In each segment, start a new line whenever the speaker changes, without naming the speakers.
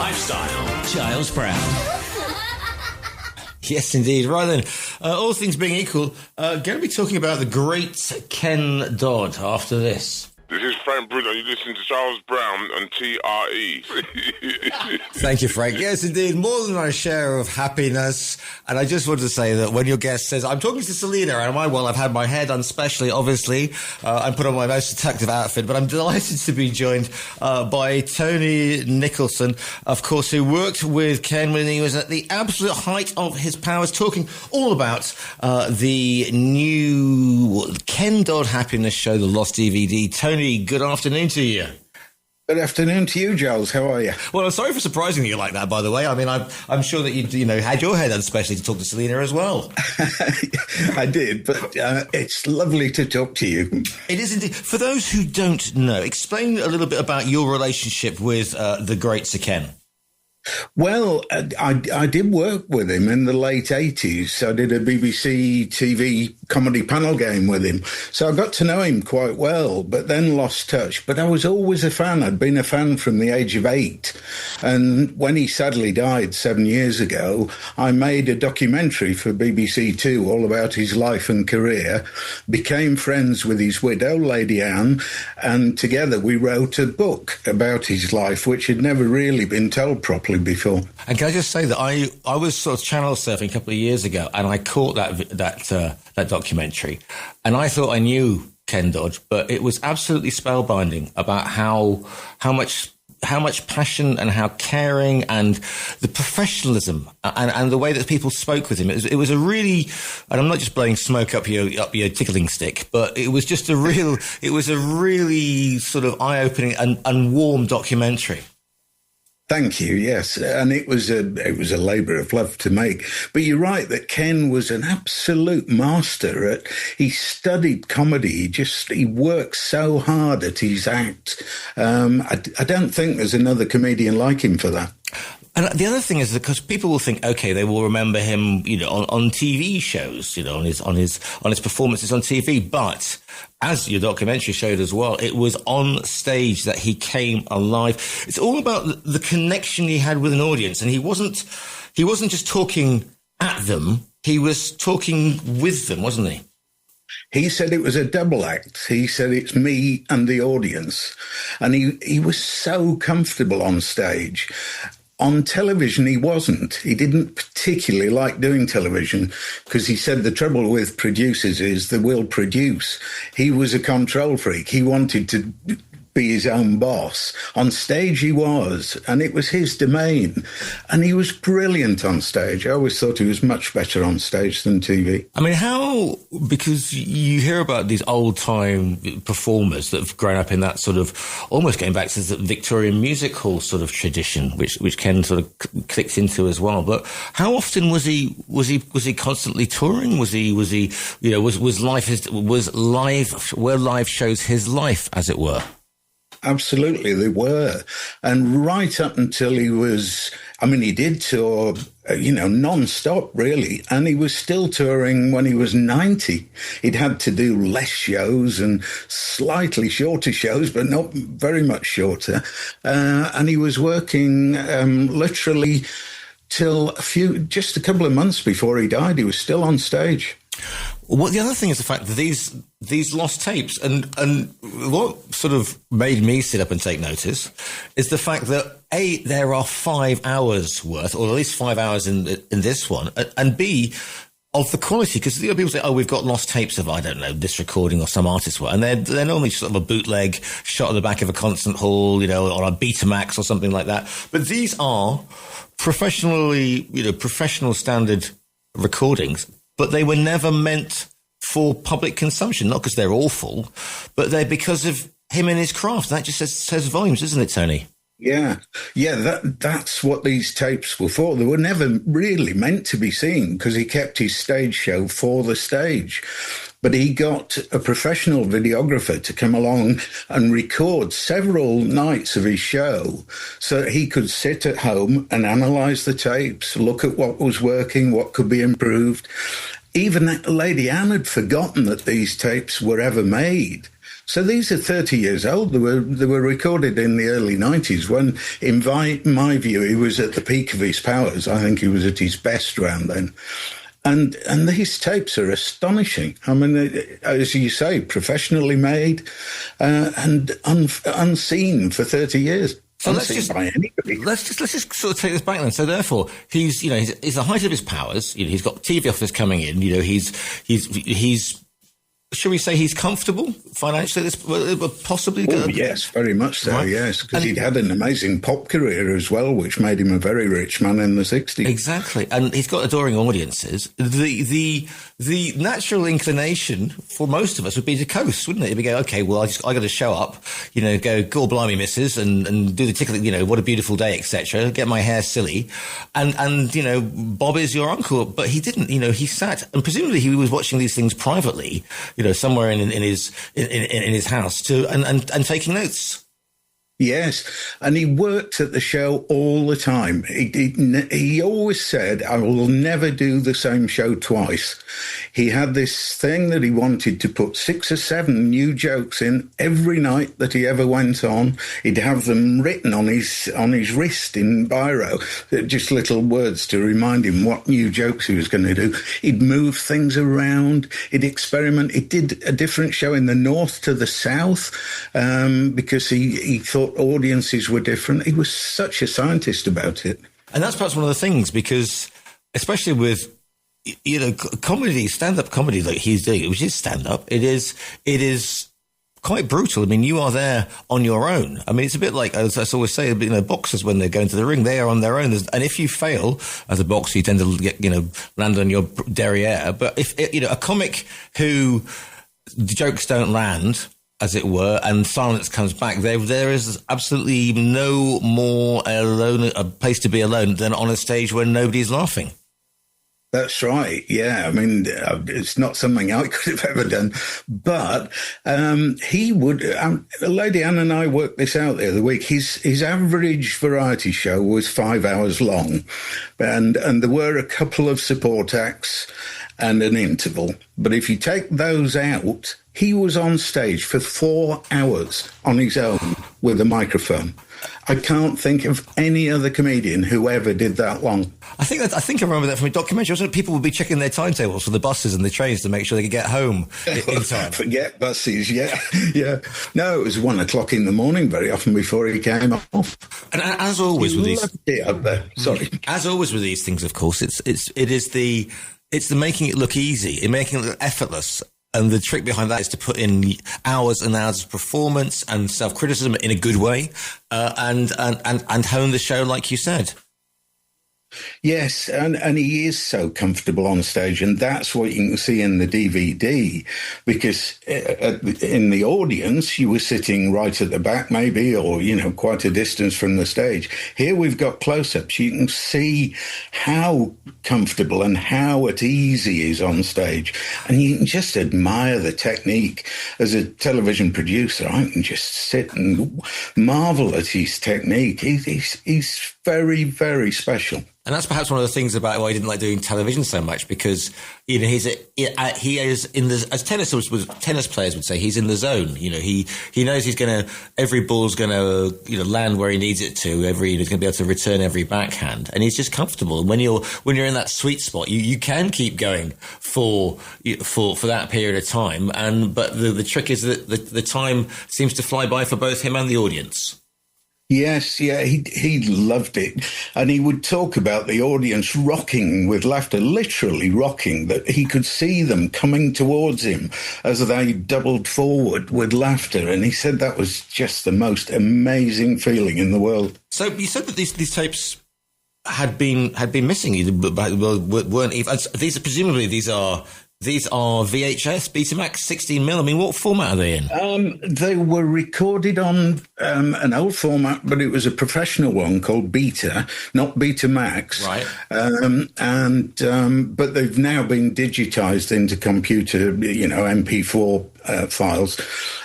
lifestyle. Giles Brown.
Yes, indeed. Right then, all things being equal, going to be talking about the great Ken Dodd after this.
This is Frank Bruno. You listen to Charles Brown on TRE.
Thank you, Frank. Yes, indeed. More than our share of happiness. And I just wanted to say that when your guest says, I'm talking to Selena, and I've had my hair done specially, obviously. I'm put on my most attractive outfit, but I'm delighted to be joined by Tony Nicholson, of course, who worked with Ken when he was at the absolute height of his powers, talking all about the new Ken Dodd Happiness Show, the Lost DVD. Tony, good afternoon to you.
Good afternoon to you, Giles. How are you?
Well, I'm sorry for surprising you like that, by the way. I mean, I'm sure that you had your hair done especially to talk to Selena as well.
I did, but it's lovely to talk to you.
It is indeed. For those who don't know, explain a little bit about your relationship with the great Sir Ken.
Well, I did work with him in the late 80s. I did a BBC TV comedy panel game with him. So I got to know him quite well, but then lost touch. But I was always a fan. I'd been a fan from the age of 8. And when he sadly died 7 years ago, I made a documentary for BBC Two all about his life and career, became friends with his widow, Lady Anne, and together we wrote a book about his life, which had never really been told properly before.
And can I just say that I was sort of channel surfing a couple of years ago, and I caught that documentary, and I thought I knew Ken Dodd, but it was absolutely spellbinding about how much passion and how caring and the professionalism and the way that people spoke with him. It was a really, and I'm not just blowing smoke up your tickling stick, but it was just a really sort of eye-opening and warm documentary.
Thank you. Yes, and it was a labour of love to make. But you're right that Ken was an absolute master. He studied comedy. He worked so hard at his act. I don't think there's another comedian like him for that.
And the other thing is because people will think, okay, they will remember him, on TV shows, on his performances on TV. But as your documentary showed as well, it was on stage that he came alive. It's all about the connection he had with an audience, and he wasn't just talking at them; he was talking with them, wasn't he?
He said it was a double act. He said it's me and the audience, and he was so comfortable on stage. On television, he wasn't. He didn't particularly like doing television because he said the trouble with producers is they will produce. He was a control freak. He wanted to be his own boss. On stage he was, and it was his domain. And he was brilliant on stage. I always thought he was much better on stage than TV.
I mean, because you hear about these old-time performers that have grown up in that sort of, almost going back to the Victorian music hall sort of tradition, which Ken sort of clicked into as well. But how often was he constantly touring? Were live shows his life, as it were?
Absolutely, they were. And right up until he did tour, non-stop, really. And he was still touring when he was 90. He'd had to do less shows and slightly shorter shows, but not very much shorter. And he was working literally till just a couple of months before he died. He was still on stage.
Well, the other thing is the fact that these lost tapes, and what sort of made me sit up and take notice is the fact that A, there are 5 hours worth, or at least 5 hours in this one, and B, of the quality, because people say, oh, we've got lost tapes of, I don't know, this recording or some artist's work, and they're normally sort of a bootleg shot at the back of a concert hall, on a Betamax or something like that. But these are professional standard recordings, but they were never meant for public consumption, not because they're awful, but they're because of him and his craft. That just says volumes, doesn't it, Tony?
Yeah, that's what these tapes were for. They were never really meant to be seen because he kept his stage show for the stage. But he got a professional videographer to come along and record several nights of his show so that he could sit at home and analyse the tapes, look at what was working, what could be improved. Even Lady Anne had forgotten that these tapes were ever made. So these are 30 years old. They were recorded in the early 90s when, in my view, he was at the peak of his powers. I think he was at his best around then. And these tapes are astonishing. I mean, as you say, professionally made and unseen for 30 years.
So let's just sort of take this back then. So therefore, he's the height of his powers. You know, he's got TV offers coming in. You know, he's should we say he's comfortable financially? This possibly.
Oh, yes, very much so. Right. Yes, because he'd had an amazing pop career as well, which made him a very rich man in the 60s.
Exactly, and he's got adoring audiences. The natural inclination for most of us would be to coast, wouldn't it? We'd go, okay, well, I got to show up, you know, go, God blimey, missus, and do the tickle, you know, what a beautiful day, etc. Get my hair silly, and you know, Bob is your uncle, but he didn't. You know, he sat, and presumably he was watching these things privately. You know, somewhere in his house and taking notes.
Yes, and he worked at the show all the time. He always said, I will never do the same show twice. He had this thing that he wanted to put 6 or 7 new jokes in every night that he ever went on. He'd have them written on his wrist in biro, just little words to remind him what new jokes he was going to do. He'd move things around. He'd experiment. He did a different show in the north to the south because he thought audiences were different. He was such a scientist about it.
And that's perhaps one of the things, because especially with, you know, comedy, stand-up comedy like he's doing, which is stand-up, it is quite brutal. I mean, you are there on your own. I mean, it's a bit like, as I always say, you know, boxers, when they go into the ring, they are on their own. And if you fail as a boxer, you tend to get, you know, land on your derriere. But if, you know, a comic who the jokes don't land, as it were, and silence comes back, there is absolutely no more alone, a place to be alone than on a stage where nobody's laughing.
That's right. Yeah. I mean, it's not something I could have ever done, but he would. Lady Anne and I worked this out the other week. His average variety show was 5 hours long, and there were a couple of support acts and an interval. But if you take those out, he was on stage for 4 hours on his own with a microphone. I can't think of any other comedian who ever did that long.
I think I remember that from a documentary. Also, people would be checking their timetables for the buses and the trains to make sure they could get home in time.
Forget buses, yeah. No, it was 1 o'clock in the morning very often before he came off.
And as always with these,
As
always with these things, of course, it's the making it look easy, making it look effortless. And the trick behind that is to put in hours and hours of performance and self-criticism in a good way, and hone the show, like you said.
Yes, and he is so comfortable on stage, and that's what you can see in the DVD, because in the audience, you were sitting right at the back, maybe, or, you know, quite a distance from the stage. Here we've got close-ups. You can see how comfortable and how at ease he is on stage, and you can just admire the technique. As a television producer, I can just sit and marvel at his technique. He's very, very special.
And that's perhaps one of the things about why I didn't like doing television so much, because, you know, he is in the, as tennis players would say, he's in the zone. You know, he knows every ball's gonna, you know, land where he needs it to. He's gonna be able to return every backhand, and he's just comfortable. And when you're in that sweet spot, you can keep going for that period of time. But the trick is that the time seems to fly by for both him and the audience.
Yes, yeah, he loved it. And he would talk about the audience rocking with laughter, literally rocking, that he could see them coming towards him as they doubled forward with laughter. And he said that was just the most amazing feeling in the world.
So you said that these tapes had been missing, but weren't even. These are VHS, Betamax, 16mm. I mean, what format are they in?
They were recorded on an old format, but it was a professional one called Beta, not Betamax.
Right.
But they've now been digitized into computer, you know, MP4 files,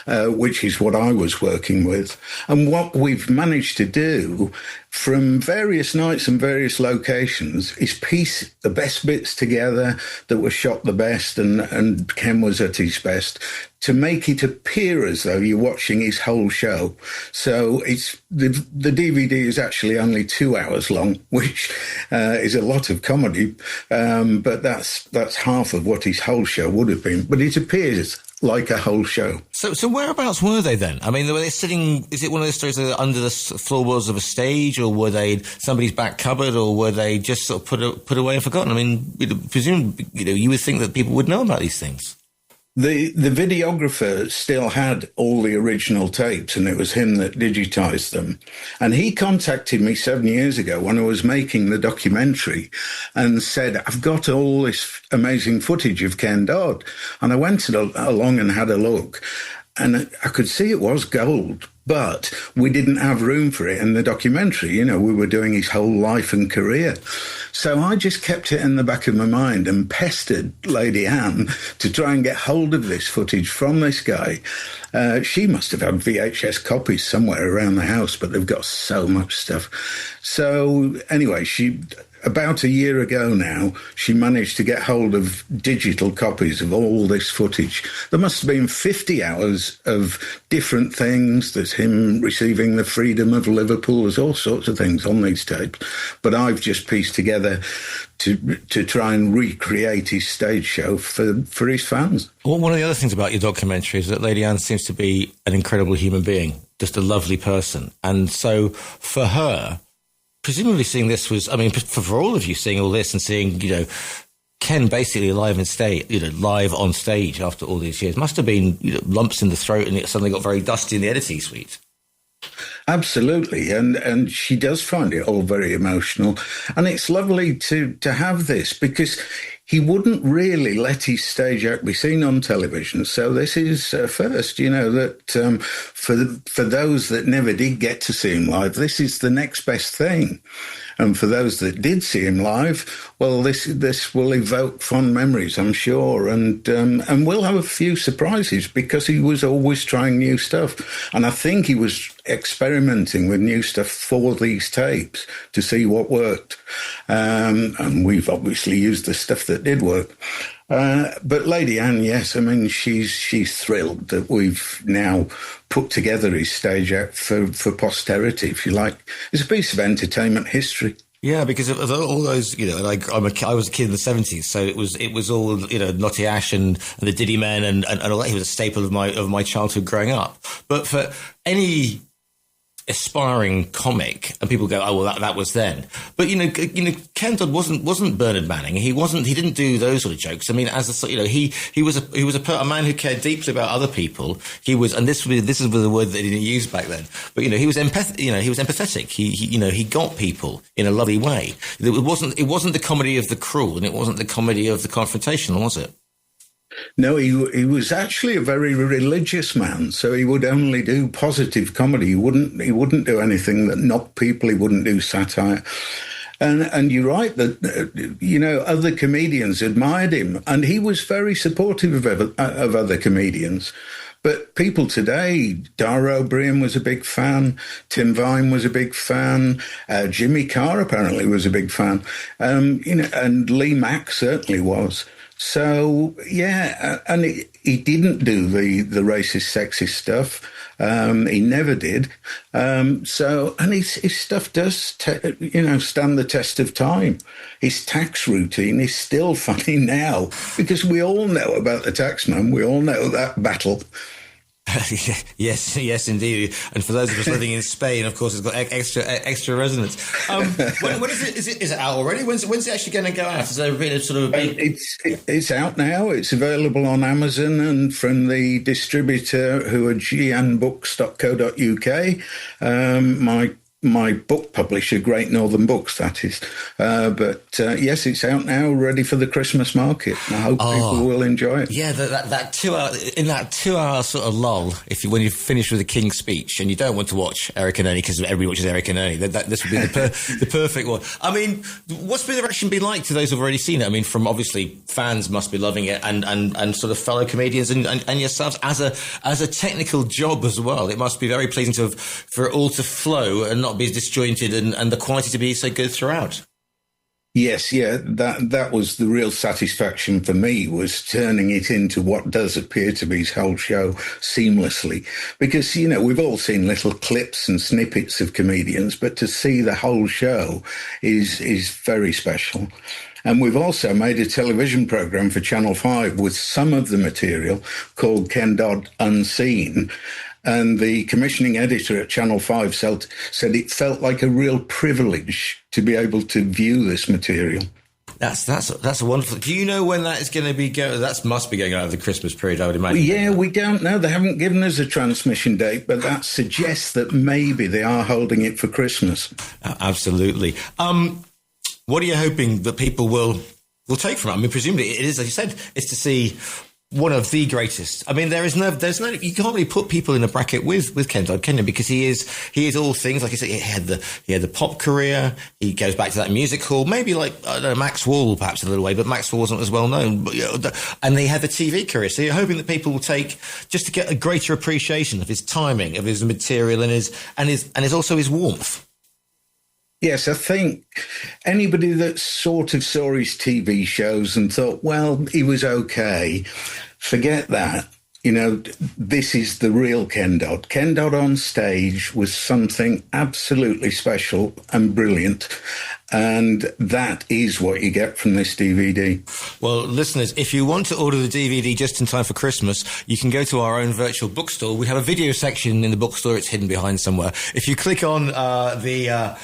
which is what I was working with. And what we've managed to do from various nights and various locations is piece the best bits together that were shot the best and Ken was at his best to make it appear as though you're watching his whole show. So it's the DVD is actually only 2 hours long, which is a lot of comedy, but that's half of what his whole show would have been. But it appears like a whole show.
So whereabouts were they then? I mean, were they sitting, is it one of those stories that were under the floorboards of a stage, or were they somebody's back cupboard, or were they just sort of put away and forgotten? I mean, presumably, you would think that people would know about these things.
The videographer still had all the original tapes, and it was him that digitized them. And he contacted me 7 years ago when I was making the documentary and said, I've got all this amazing footage of Ken Dodd. And I went along and had a look, and I could see it was gold, but we didn't have room for it in the documentary. We were doing his whole life and career. So I just kept it in the back of my mind and pestered Lady Anne to try and get hold of this footage from this guy. She must have had VHS copies somewhere around the house, but they've got so much stuff. So anyway, about a year ago now, she managed to get hold of digital copies of all this footage. There must have been 50 hours of different things. There's him receiving the freedom of Liverpool. There's all sorts of things on these tapes. But I've just pieced together to try and recreate his stage show for his fans.
Well, one of the other things about your documentary is that Lady Anne seems to be an incredible human being, just a lovely person. And so for her, presumably seeing this was, I mean, for all of you seeing all this and seeing, Ken basically live on stage after all these years, must have been lumps in the throat, and it suddenly got very dusty in the editing suite.
Absolutely, and she does find it all very emotional, and it's lovely to have this because he wouldn't really let his stage act be seen on television. So this is first, that for those that never did get to see him live, this is the next best thing. And for those that did see him live, well, this will evoke fond memories, I'm sure, and we'll have a few surprises because he was always trying new stuff, and I think he was experimenting with new stuff for these tapes to see what worked. And we've obviously used the stuff that did work. But Lady Anne, yes, I mean, she's thrilled that we've now put together his stage act for posterity, if you like. It's a piece of entertainment history.
Yeah, because of all those, I was a kid in the 70s, so it was all, Notty Ash and the Diddy Men and all that. He was a staple of my childhood growing up. But for any aspiring comic, and people go, oh well, that was then. But Ken Dodd wasn't Bernard Manning. He didn't do those sort of jokes. I mean, he was a man who cared deeply about other people. He was, and this is the word that he didn't use back then. But he was empathetic. He got people in a lovely way. It wasn't the comedy of the cruel, and it wasn't the comedy of the confrontational, was it?
No, he was actually a very religious man, so he would only do positive comedy. He wouldn't do anything that knocked people. He wouldn't do satire. And you're right that other comedians admired him, and he was very supportive of other comedians. But people today, Dara O'Brien was a big fan, Tim Vine was a big fan, Jimmy Carr apparently was a big fan, and Lee Mack certainly was. So, yeah, and he didn't do the racist, sexist stuff. He never did. And his stuff does, stand the test of time. His tax routine is still funny now because we all know about the taxman. We all know that battle.
Yes, indeed. And for those of us living in Spain, of course, it's got extra resonance. When is it out already? When's it actually going to go out? Has there been a sort of
It's out now. It's available on Amazon and from the distributor who are gianbooks.co.uk. my book publisher, Great Northern Books, that is. But yes, it's out now, ready for the Christmas market. I hope people will enjoy it.
Yeah, that 2 hour, in that 2 hour sort of lull, when you finish with the King's Speech and you don't want to watch Eric and Ernie because everybody watches Eric and Ernie, this would be the perfect one. I mean, what's the reaction been like to those who've already seen it? I mean, from obviously fans must be loving it, and sort of fellow comedians and yourselves as a technical job as well. It must be very pleasing for it all to flow and not be disjointed and the quality to be so good throughout.
Yes, yeah, that was the real satisfaction for me, was turning it into what does appear to be his whole show seamlessly. Because, we've all seen little clips and snippets of comedians, but to see the whole show is very special. And we've also made a television programme for Channel 5 with some of the material called Ken Dodd Unseen. And the commissioning editor at Channel 5 said it felt like a real privilege to be able to view this material.
That's wonderful. Do you know when that is going to be going? That must be going out of the Christmas period, I would imagine.
Yeah, we don't know. They haven't given us a transmission date, but that suggests that maybe they are holding it for Christmas.
Absolutely. What are you hoping that people will take from it? I mean, presumably it is, as you said, it's to see one of the greatest. I mean, there's no, you can't really put people in a bracket with Ken Dodd, can you? Because he is all things. Like I said, he had the pop career. He goes back to that music hall, maybe like, I don't know, Max Wall perhaps a little way, but Max Wall wasn't as well known. But, and he had the TV career. So you're hoping that people will take, just to get a greater appreciation of his timing, of his material and his also his warmth.
Yes, I think anybody that sort of saw his TV shows and thought, well, he was okay, forget that. This is the real Ken Dodd. Ken Dodd on stage was something absolutely special and brilliant. And that is what you get from this DVD.
Well, listeners, if you want to order the DVD just in time for Christmas, you can go to our own virtual bookstore. We have a video section in the bookstore. It's hidden behind somewhere. If you click on the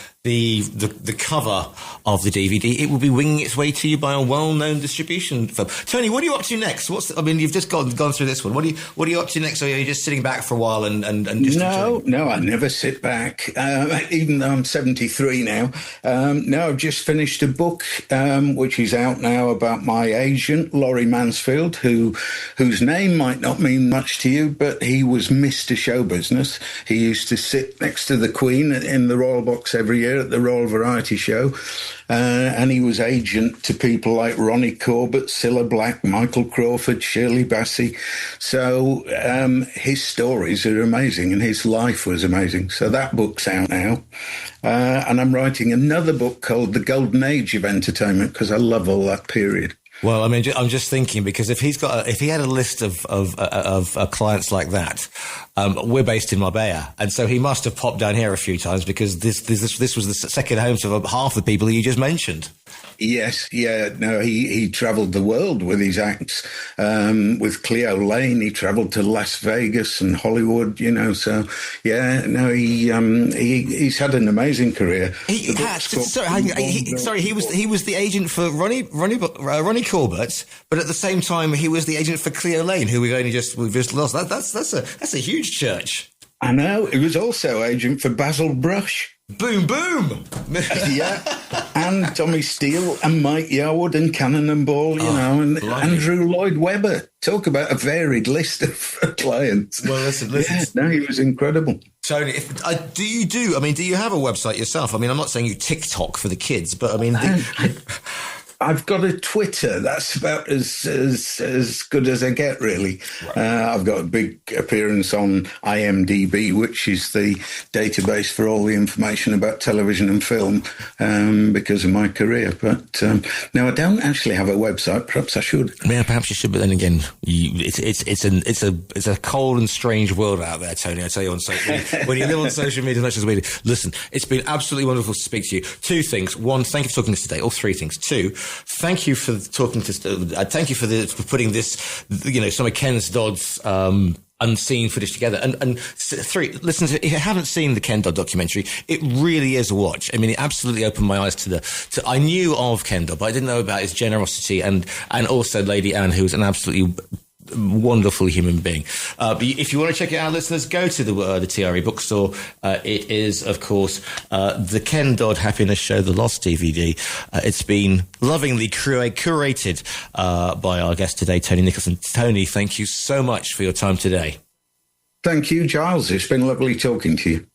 cover of the DVD, it will be winging its way to you by a well-known distribution firm. Tony, what are you up to next? You've just gone through this one. What are you up to next? Or are you just sitting back for a while and just enjoying?
No, I never sit back. Even though I'm 73 now. No, I've just finished a book which is out now about my agent, Laurie Mansfield, whose name might not mean much to you, but he was Mr. Show Business. He used to sit next to the Queen in the Royal Box every year at the Royal Variety Show. And he was agent to people like Ronnie Corbett, Cilla Black, Michael Crawford, Shirley Bassey. So his stories are amazing and his life was amazing. So that book's out now. And I'm writing another book called The Golden Age of Entertainment because I love all that period.
Well, I mean, I'm just thinking because if he had a list of clients like that, we're based in Marbella, and so he must have popped down here a few times because this was the second home to half the people you just mentioned.
Yes, yeah, no, he travelled the world with his acts. With Cleo Lane, he travelled to Las Vegas and Hollywood, so, yeah, no, he's had an amazing career.
He was the agent for Ronnie Corbett, but at the same time, he was the agent for Cleo Lane, who we've just lost. That's a huge church.
I know. He was also agent for Basil Brush.
Boom, boom.
Yeah. And Tommy Steele and Mike Yarwood and Cannonball, and blimey. Andrew Lloyd Webber. Talk about a varied list of clients.
Well, listen.
Yeah, no, he was incredible.
Tony, do you have a website yourself? I mean, I'm not saying you TikTok for the kids, but I mean...
I've got a Twitter. That's about as good as I get, really. Right. I've got a big appearance on IMDb, which is the database for all the information about television and film, because of my career. But no, I don't actually have a website. Perhaps I should.
Yeah, perhaps you should. But then again, it's a cold and strange world out there, Tony. I tell you, when you live on social media, not just media. Listen, it's been absolutely wonderful to speak to you. Two things. One, thank you for talking to us today. Or three things. Two, thank you for talking to. Thank you for putting this, some of Ken Dodd's unseen footage together. And three, listen to. If you haven't seen the Ken Dodd documentary, it really is a watch. I mean, it absolutely opened my eyes to I knew of Ken Dodd, but I didn't know about his generosity and also Lady Anne, who was an absolutely wonderful human being. But if you want to check it out, listeners, go to the TRE bookstore. It is, of course, the Ken Dodd Happiness Show, the Lost DVD. It's been lovingly curated by our guest today, Tony Nicholson. Tony, thank you so much for your time today.
Thank you, Giles. It's been lovely talking to you.